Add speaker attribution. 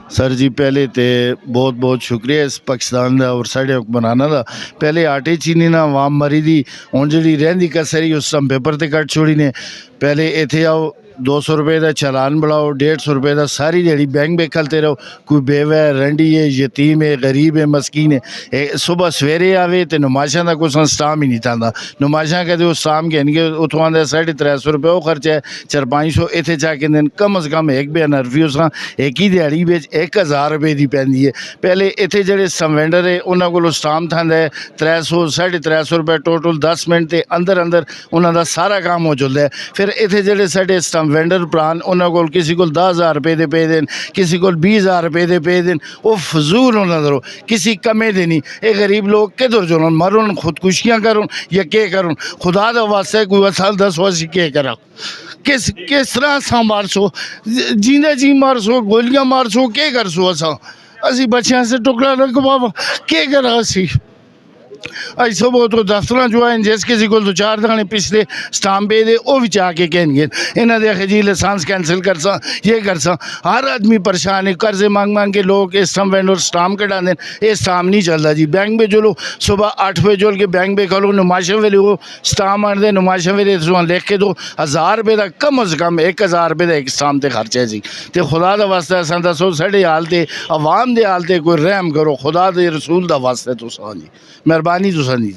Speaker 1: Sir जी पहले तो बहुत बहुत शुक्रिया इस पाकिस्तान का और साढ़े हुक्मराना का। पहले आटे चीनी ना आवाम मरी दी हूँ जी रही कसरी उस टाइम पेपर ते कट छोड़ी ने। पहले इतने आओ 200 रुपये का चालान बढ़ाओ 150 रुपये का सारी दिहाड़ी बैंक बेखलते रहो। कोई बेवा है रंडी है यतीम है गरीब है मस्कीन है। सुबह सवेरे आवे तो नुमाइशा का कुछ स्टाम ही नहीं था। नुमाइशा कहते उस शाम कहने उतों आते 350 रुपये वो खर्चा है 400-500 इतने जाके दिन कम अज़ कम एक बयान अरफी उस एक ही दिहाड़ी 1000 रुपये की पैंदी है। पहले इतने जोड़े समेंडर है उन्होंने को स्टाम था 300-350 रुपये टोटल 10 मिनट के अंदर अंदर उन्होंने सारा काम हो चलता है। फिर इतने जोड़े साढ़े स्टाम वेंडर भरान उन्होंने को किसी को 10,000 रुपये दे पे देन किसी को 20,000 रुपये दे पे देन। वो फजूल उन्होंने किसी कमे दे नहीं। ये गरीब लोग किधर जो मरुन खुदकुशियाँ करूँ या के करूँ खुदा का वास्ते कोई असल दस वासी के करा किस तरह असा मारसो जींदे जी मारसो गोलियां मारसो के करसो असी बच्चों से टुकड़ा लगवा के करा असी अज सुबह तो दफ्तर जो है जिस किसी को 2-4 दाने पिछले स्टाम पे दे वो भी चाह के कहेंगे इन्हें देखे जी लाइसेंस कैंसिल कर सा ये कर सा। हर आदमी परेशान है कर्जे मांग मांग के लोग इस टाइम वेंडर स्टाम कटा दें। ये स्टाम नहीं चलता जी। बैंक में जो लो सुबह 8 बजे जोल के बैंक में खोलो नुमाइशा वेले वो स्टाम आने दे नुमाइशा वेले लिख के दो 1000 रुपये का कम अज़ कम 1000 रुपये का एक स्टाम ते खर्चा है जी। तो खुदा का वास्ता असा दसो साढ़े हाल ते अवाम के हाल ते कोई रहम करो खुदा के रसूल का वास्ता तुसा जी मेहरबानी तुसा जी।